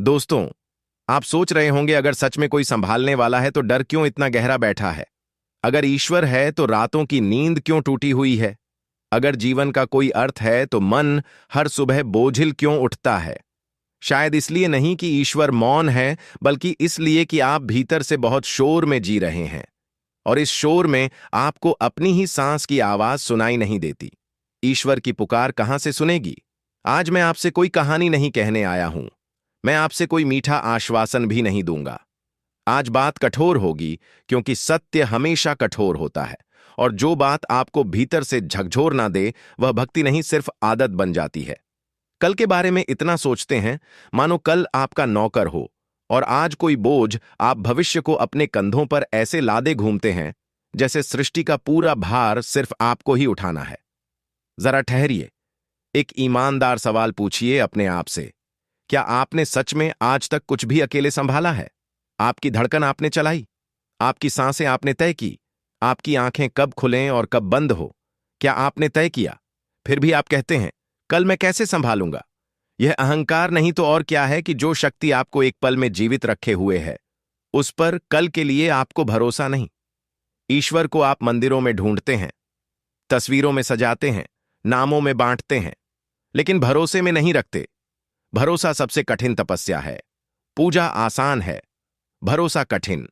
दोस्तों, आप सोच रहे होंगे अगर सच में कोई संभालने वाला है तो डर क्यों इतना गहरा बैठा है। अगर ईश्वर है तो रातों की नींद क्यों टूटी हुई है। अगर जीवन का कोई अर्थ है तो मन हर सुबह बोझिल क्यों उठता है। शायद इसलिए नहीं कि ईश्वर मौन है, बल्कि इसलिए कि आप भीतर से बहुत शोर में जी रहे हैं और इस शोर में आपको अपनी ही सांस की आवाज सुनाई नहीं देती। ईश्वर की पुकार कहां से सुनेगी। आज मैं आपसे कोई कहानी नहीं कहने आया हूं, मैं आपसे कोई मीठा आश्वासन भी नहीं दूंगा। आज बात कठोर होगी, क्योंकि सत्य हमेशा कठोर होता है और जो बात आपको भीतर से झकझोर ना दे वह भक्ति नहीं, सिर्फ आदत बन जाती है। कल के बारे में इतना सोचते हैं मानो कल आपका नौकर हो, और आज कोई बोझ आप भविष्य को अपने कंधों पर ऐसे लादे घूमते हैं जैसे सृष्टि का पूरा भार सिर्फ आपको ही उठाना है। जरा ठहरिए, एक ईमानदार सवाल पूछिए अपने आप से। क्या आपने सच में आज तक कुछ भी अकेले संभाला है? आपकी धड़कन आपने चलाई? आपकी सांसें आपने तय की? आपकी आंखें कब खुलें और कब बंद हो, क्या आपने तय किया? फिर भी आप कहते हैं, कल मैं कैसे संभालूंगा। यह अहंकार नहीं तो और क्या है कि जो शक्ति आपको एक पल में जीवित रखे हुए है, उस पर कल के लिए आपको भरोसा नहीं। ईश्वर को आप मंदिरों में ढूंढते हैं, तस्वीरों में सजाते हैं, नामों में बांटते हैं, लेकिन भरोसे में नहीं रखते। भरोसा सबसे कठिन तपस्या है। पूजा आसान है, भरोसा कठिन,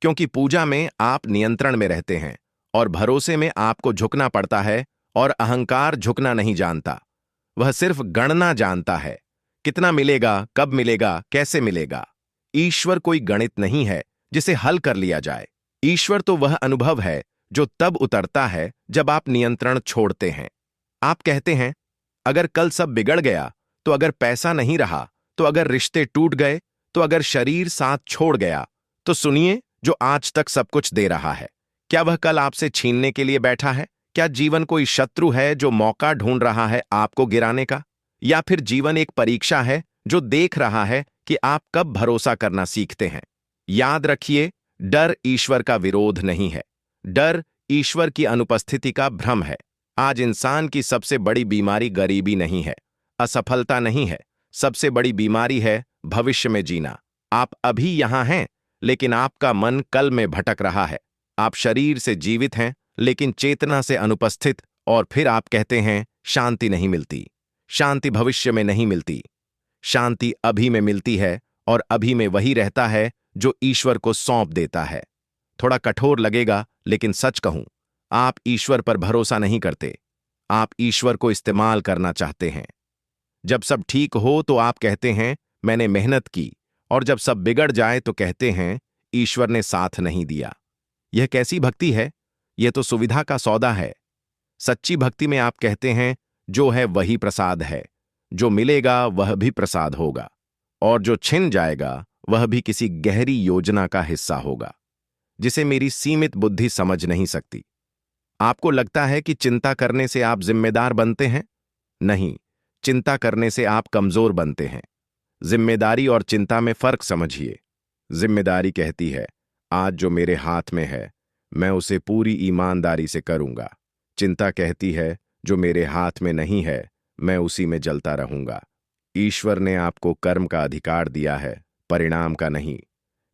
क्योंकि पूजा में आप नियंत्रण में रहते हैं और भरोसे में आपको झुकना पड़ता है। और अहंकार झुकना नहीं जानता, वह सिर्फ गणना जानता है। कितना मिलेगा, कब मिलेगा, कैसे मिलेगा। ईश्वर कोई गणित नहीं है जिसे हल कर लिया जाए। ईश्वर तो वह अनुभव है जो तब उतरता है जब आप नियंत्रण छोड़ते हैं। आप कहते हैं, अगर कल सब बिगड़ गया, तो अगर पैसा नहीं रहा, तो अगर रिश्ते टूट गए, तो अगर शरीर साथ छोड़ गया, तो सुनिए, जो आज तक सब कुछ दे रहा है, क्या वह कल आपसे छीनने के लिए बैठा है? क्या जीवन कोई शत्रु है जो मौका ढूंढ रहा है आपको गिराने का? या फिर जीवन एक परीक्षा है जो देख रहा है कि आप कब भरोसा करना सीखते हैं? याद रखिए, डर ईश्वर का विरोध नहीं है, डर ईश्वर की अनुपस्थिति का भ्रम है। आज इंसान की सबसे बड़ी बीमारी गरीबी नहीं है, असफलता नहीं है, सबसे बड़ी बीमारी है भविष्य में जीना। आप अभी यहां हैं, लेकिन आपका मन कल में भटक रहा है। आप शरीर से जीवित हैं, लेकिन चेतना से अनुपस्थित। और फिर आप कहते हैं, शांति नहीं मिलती। शांति भविष्य में नहीं मिलती, शांति अभी में मिलती है, और अभी में वही रहता है जो ईश्वर को सौंप देता है। थोड़ा कठोर लगेगा, लेकिन सच कहूं, आप ईश्वर पर भरोसा नहीं करते, आप ईश्वर को इस्तेमाल करना चाहते हैं। जब सब ठीक हो तो आप कहते हैं, मैंने मेहनत की, और जब सब बिगड़ जाए तो कहते हैं, ईश्वर ने साथ नहीं दिया। यह कैसी भक्ति है? यह तो सुविधा का सौदा है। सच्ची भक्ति में आप कहते हैं, जो है वही प्रसाद है, जो मिलेगा वह भी प्रसाद होगा, और जो छिन जाएगा वह भी किसी गहरी योजना का हिस्सा होगा, जिसे मेरी सीमित बुद्धि समझ नहीं सकती। आपको लगता है कि चिंता करने से आप जिम्मेदार बनते हैं? नहीं, चिंता करने से आप कमजोर बनते हैं। जिम्मेदारी और चिंता में फर्क समझिए। जिम्मेदारी कहती है, आज जो मेरे हाथ में है मैं उसे पूरी ईमानदारी से करूंगा। चिंता कहती है, जो मेरे हाथ में नहीं है मैं उसी में जलता रहूंगा। ईश्वर ने आपको कर्म का अधिकार दिया है, परिणाम का नहीं।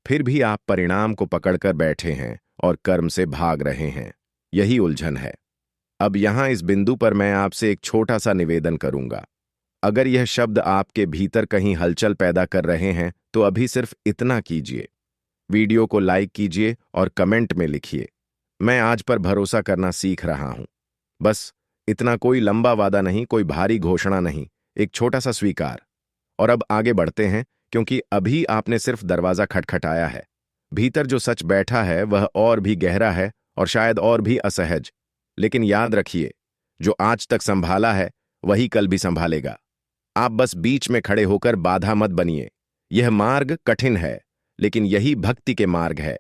फिर भी आप परिणाम को पकड़कर बैठे हैं और कर्म से भाग रहे हैं। यही उलझन है। अब यहां इस बिंदु पर मैं आपसे एक छोटा सा निवेदन करूंगा। अगर यह शब्द आपके भीतर कहीं हलचल पैदा कर रहे हैं तो अभी सिर्फ इतना कीजिए, वीडियो को लाइक कीजिए और कमेंट में लिखिए, मैं आज पर भरोसा करना सीख रहा हूं। बस इतना, कोई लंबा वादा नहीं, कोई भारी घोषणा नहीं, एक छोटा सा स्वीकार। और अब आगे बढ़ते हैं, क्योंकि अभी आपने सिर्फ दरवाजा खटखटाया है। भीतर जो सच बैठा है वह और भी गहरा है और शायद और भी असहज। लेकिन याद रखिए, जो आज तक संभाला है वही कल भी संभालेगा। आप बस बीच में खड़े होकर बाधा मत बनिए। यह मार्ग कठिन है, लेकिन यही भक्ति के मार्ग है,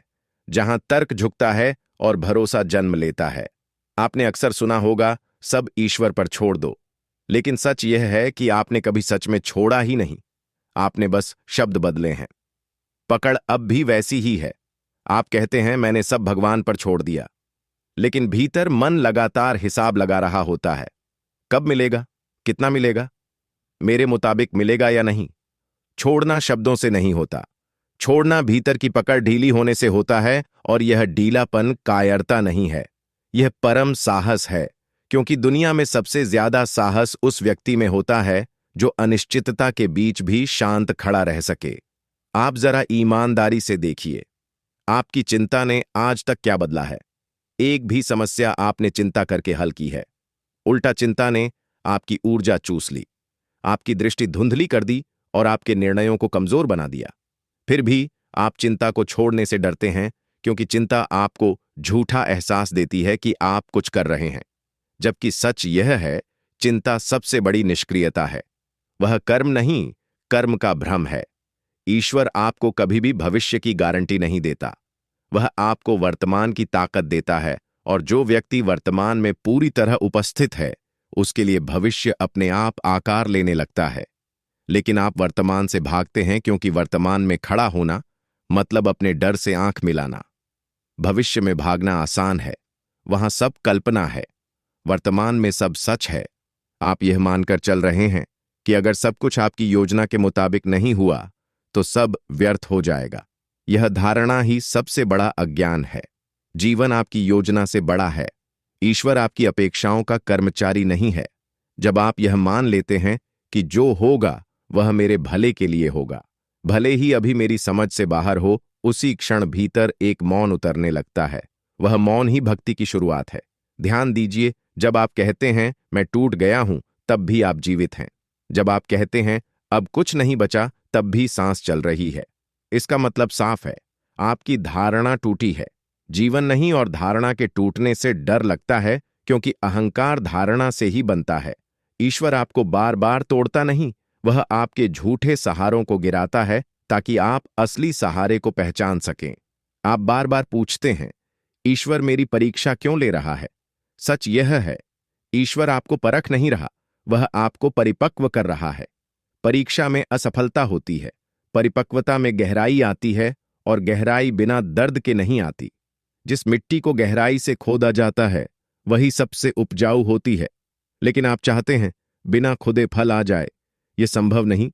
जहां तर्क झुकता है और भरोसा जन्म लेता है। आपने अक्सर सुना होगा, सब ईश्वर पर छोड़ दो, लेकिन सच यह है कि आपने कभी सच में छोड़ा ही नहीं। आपने बस शब्द बदले हैं। पकड़ अब भी वैसी ही है। आप कहते हैं, मैंने सब भगवान पर छोड़ दिया, लेकिन भीतर मन लगातार हिसाब लगा रहा होता है। कब मिलेगा, कितना मिलेगा, मेरे मुताबिक मिलेगा या नहीं। छोड़ना शब्दों से नहीं होता। छोड़ना भीतर की पकड़ ढीली होने से होता है, और यह ढीलापन कायरता नहीं है, यह परम साहस है। क्योंकि दुनिया में सबसे ज्यादा साहस उस व्यक्ति में होता है जो अनिश्चितता के बीच भी शांत खड़ा रह सके। आप जरा ईमानदारी से देखिए, आपकी चिंता ने आज तक क्या बदला है? एक भी समस्या आपने चिंता करके हल की है? उल्टा चिंता ने आपकी ऊर्जा चूस ली, आपकी दृष्टि धुंधली कर दी और आपके निर्णयों को कमजोर बना दिया। फिर भी आप चिंता को छोड़ने से डरते हैं, क्योंकि चिंता आपको झूठा एहसास देती है कि आप कुछ कर रहे हैं, जबकि सच यह है, चिंता सबसे बड़ी निष्क्रियता है। वह कर्म नहीं, कर्म का भ्रम है। ईश्वर आपको कभी भी भविष्य की गारंटी नहीं देता, वह आपको वर्तमान की ताकत देता है, और जो व्यक्ति वर्तमान में पूरी तरह उपस्थित है, उसके लिए भविष्य अपने आप आकार लेने लगता है। लेकिन आप वर्तमान से भागते हैं, क्योंकि वर्तमान में खड़ा होना मतलब अपने डर से आंख मिलाना। भविष्य में भागना आसान है, वहां सब कल्पना है। वर्तमान में सब सच है। आप यह मानकर चल रहे हैं कि अगर सब कुछ आपकी योजना के मुताबिक नहीं हुआ तो सब व्यर्थ हो जाएगा। यह धारणा ही सबसे बड़ा अज्ञान है। जीवन आपकी योजना से बड़ा है। ईश्वर आपकी अपेक्षाओं का कर्मचारी नहीं है। जब आप यह मान लेते हैं कि जो होगा वह मेरे भले के लिए होगा, भले ही अभी मेरी समझ से बाहर हो, उसी क्षण भीतर एक मौन उतरने लगता है। वह मौन ही भक्ति की शुरुआत है। ध्यान दीजिए, जब आप कहते हैं मैं टूट गया हूं, तब भी आप जीवित हैं। जब आप कहते हैं अब कुछ नहीं बचा, तब भी सांस चल रही है। इसका मतलब साफ है, आपकी धारणा टूटी है, जीवन नहीं। और धारणा के टूटने से डर लगता है, क्योंकि अहंकार धारणा से ही बनता है। ईश्वर आपको बार बार तोड़ता नहीं, वह आपके झूठे सहारों को गिराता है ताकि आप असली सहारे को पहचान सकें। आप बार बार पूछते हैं, ईश्वर मेरी परीक्षा क्यों ले रहा है? सच यह है, ईश्वर आपको परख नहीं रहा, वह आपको परिपक्व कर रहा है। परीक्षा में असफलता होती है, परिपक्वता में गहराई आती है, और गहराई बिना दर्द के नहीं आती। जिस मिट्टी को गहराई से खोदा जाता है वही सबसे उपजाऊ होती है। लेकिन आप चाहते हैं बिना खुदे फल आ जाए, यह संभव नहीं।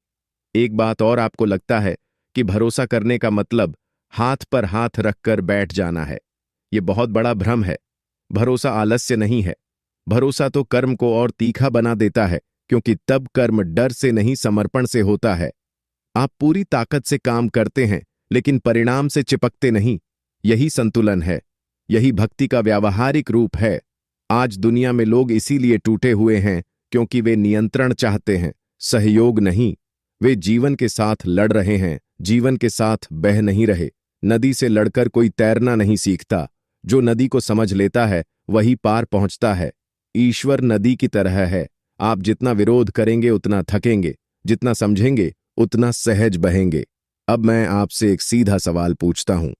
एक बात और, आपको लगता है कि भरोसा करने का मतलब हाथ पर हाथ रखकर बैठ जाना है। यह बहुत बड़ा भ्रम है। भरोसा आलस्य नहीं है। भरोसा तो कर्म को और तीखा बना देता है, क्योंकि तब कर्म डर से नहीं, समर्पण से होता है। आप पूरी ताकत से काम करते हैं, लेकिन परिणाम से चिपकते नहीं। यही संतुलन है, यही भक्ति का व्यावहारिक रूप है। आज दुनिया में लोग इसीलिए टूटे हुए हैं, क्योंकि वे नियंत्रण चाहते हैं, सहयोग नहीं। वे जीवन के साथ लड़ रहे हैं, जीवन के साथ बह नहीं रहे। नदी से लड़कर कोई तैरना नहीं सीखता। जो नदी को समझ लेता है वही पार पहुंचता है। ईश्वर नदी की तरह है। आप जितना विरोध करेंगे उतना थकेंगे, जितना समझेंगे उतना सहज बहेंगे। अब मैं आपसे एक सीधा सवाल पूछता हूं,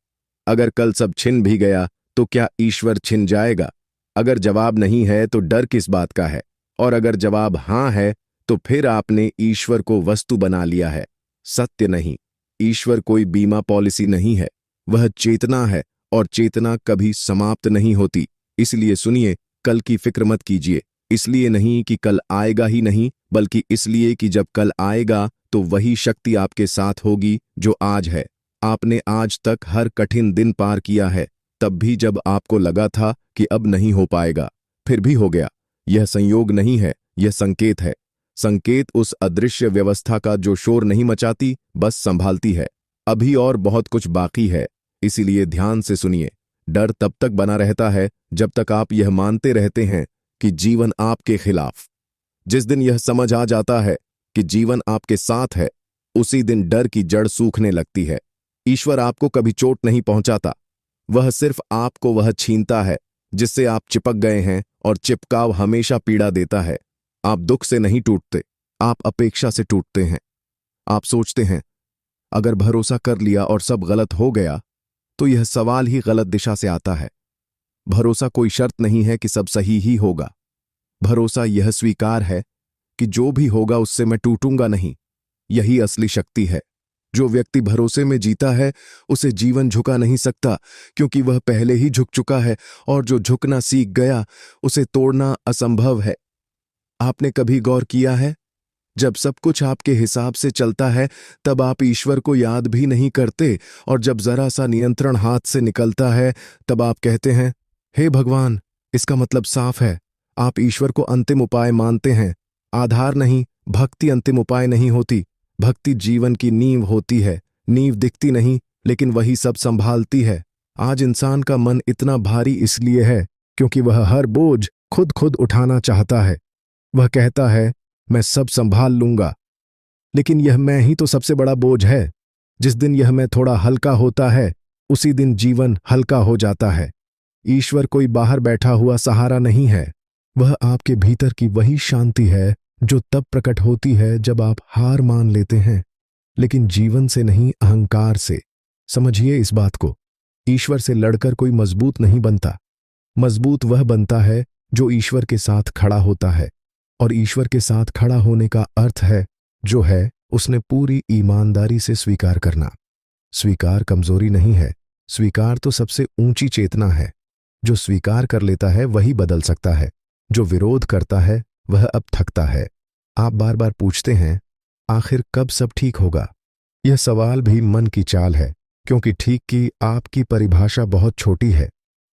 अगर कल सब छिन भी गया तो क्या ईश्वर छिन जाएगा? अगर जवाब नहीं है तो डर किस बात का है? और अगर जवाब हां है तो फिर आपने ईश्वर को वस्तु बना लिया है, सत्य नहीं। ईश्वर कोई बीमा पॉलिसी नहीं है, वह चेतना है, और चेतना कभी समाप्त नहीं होती। इसलिए सुनिए, कल की फिक्र मत कीजिए। इसलिए नहीं कि कल आएगा ही नहीं, बल्कि इसलिए कि जब कल आएगा तो वही शक्ति आपके साथ होगी जो आज है। आपने आज तक हर कठिन दिन पार किया है, तब भी जब आपको लगा था कि अब नहीं हो पाएगा, फिर भी हो गया। यह संयोग नहीं है, यह संकेत है। संकेत उस अदृश्य व्यवस्था का जो शोर नहीं मचाती, बस संभालती है। अभी और बहुत कुछ बाकी है, इसीलिए ध्यान से सुनिए। डर तब तक बना रहता है जब तक आप यह मानते रहते हैं कि जीवन आपके खिलाफ। जिस दिन यह समझ आ जाता है कि जीवन आपके साथ है, उसी दिन डर की जड़ सूखने लगती है। ईश्वर आपको कभी चोट नहीं पहुंचाता, वह सिर्फ आपको वह छीनता है जिससे आप चिपक गए हैं, और चिपकाव हमेशा पीड़ा देता है। आप दुख से नहीं टूटते, आप अपेक्षा से टूटते हैं। आप सोचते हैं अगर भरोसा कर लिया और सब गलत हो गया, तो यह सवाल ही गलत दिशा से आता है। भरोसा कोई शर्त नहीं है कि सब सही ही होगा। भरोसा यह स्वीकार है कि जो भी होगा उससे मैं टूटूंगा नहीं। यही असली शक्ति है। जो व्यक्ति भरोसे में जीता है उसे जीवन झुका नहीं सकता, क्योंकि वह पहले ही झुक चुका है, और जो झुकना सीख गया उसे तोड़ना असंभव है। आपने कभी गौर किया है, जब सब कुछ आपके हिसाब से चलता है तब आप ईश्वर को याद भी नहीं करते, और जब जरा सा नियंत्रण हाथ से निकलता है तब आप कहते हैं, हे भगवान। इसका मतलब साफ है, आप ईश्वर को अंतिम उपाय मानते हैं, आधार नहीं। भक्ति अंतिम उपाय नहीं होती। भक्ति जीवन की नींव होती है। नींव दिखती नहीं, लेकिन वही सब संभालती है। आज इंसान का मन इतना भारी इसलिए है क्योंकि वह हर बोझ खुद खुद उठाना चाहता है। वह कहता है, मैं सब संभाल लूंगा, लेकिन यह मैं ही तो सबसे बड़ा बोझ है। जिस दिन यह मैं थोड़ा हल्का होता है, उसी दिन जीवन हल्का हो जाता है। ईश्वर कोई बाहर बैठा हुआ सहारा नहीं है, वह आपके भीतर की वही शांति है जो तब प्रकट होती है जब आप हार मान लेते हैं, लेकिन जीवन से नहीं, अहंकार से। समझिए इस बात को, ईश्वर से लड़कर कोई मजबूत नहीं बनता। मजबूत वह बनता है जो ईश्वर के साथ खड़ा होता है, और ईश्वर के साथ खड़ा होने का अर्थ है जो है उसने पूरी ईमानदारी से स्वीकार करना। स्वीकार कमजोरी नहीं है, स्वीकार तो सबसे ऊंची चेतना है। जो स्वीकार कर लेता है वही बदल सकता है, जो विरोध करता है वह अब थकता है। आप बार बार पूछते हैं, आखिर कब सब ठीक होगा? यह सवाल भी मन की चाल है, क्योंकि ठीक की आपकी परिभाषा बहुत छोटी है।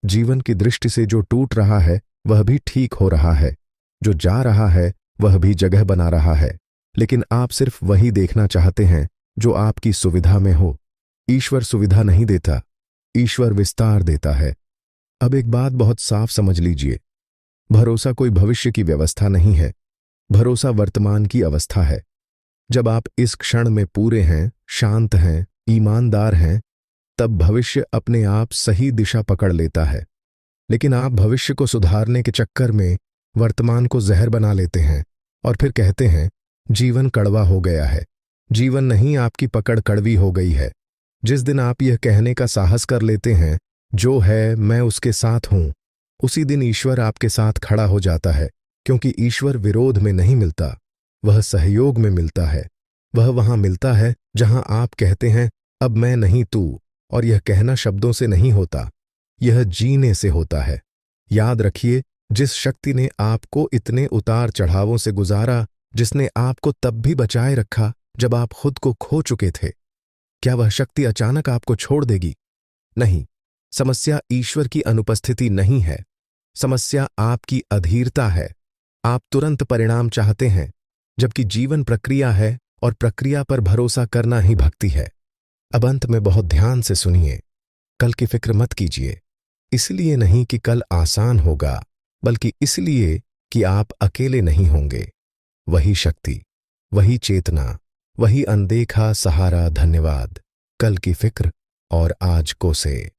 जीवन की दृष्टि से जो टूट रहा है वह भी ठीक हो रहा है, जो जा रहा है वह भी जगह बना रहा है, लेकिन आप सिर्फ वही देखना चाहते हैं जो आपकी सुविधा में हो। ईश्वर सुविधा नहीं देता, ईश्वर विस्तार देता है। अब एक बात बहुत साफ समझ लीजिए, भरोसा कोई भविष्य की व्यवस्था नहीं है, भरोसा वर्तमान की अवस्था है। जब आप इस क्षण में पूरे हैं, शांत हैं, ईमानदार हैं, तब भविष्य अपने आप सही दिशा पकड़ लेता है। लेकिन आप भविष्य को सुधारने के चक्कर में वर्तमान को जहर बना लेते हैं और फिर कहते हैं, जीवन कड़वा हो गया है। जीवन नहीं, आपकी पकड़ कड़वी हो गई है। जिस दिन आप यह कहने का साहस कर लेते हैं, जो है मैं उसके साथ हूं, उसी दिन ईश्वर आपके साथ खड़ा हो जाता है, क्योंकि ईश्वर विरोध में नहीं मिलता, वह सहयोग में मिलता है। वह वहां मिलता है जहां आप कहते हैं, अब मैं नहीं तू, और यह कहना शब्दों से नहीं होता, यह जीने से होता है। याद रखिए, जिस शक्ति ने आपको इतने उतार चढ़ावों से गुजारा, जिसने आपको तब भी बचाए रखा जब आप खुद को खो चुके थे, क्या वह शक्ति अचानक आपको छोड़ देगी? नहीं। समस्या ईश्वर की अनुपस्थिति नहीं है, समस्या आपकी अधीरता है। आप तुरंत परिणाम चाहते हैं, जबकि जीवन प्रक्रिया है और प्रक्रिया पर भरोसा करना ही भक्ति है। अब अंत में बहुत ध्यान से सुनिए, कल की फिक्र मत कीजिए, इसलिए नहीं कि कल आसान होगा, बल्कि इसलिए कि आप अकेले नहीं होंगे। वही शक्ति, वही चेतना, वही अनदेखा सहारा। धन्यवाद। कल की फिक्र और आज को से।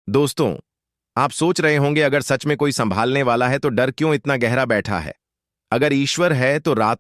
दोस्तों, आप सोच रहे होंगे, अगर सच में कोई संभालने वाला है तो डर क्यों इतना गहरा बैठा है? अगर ईश्वर है तो रात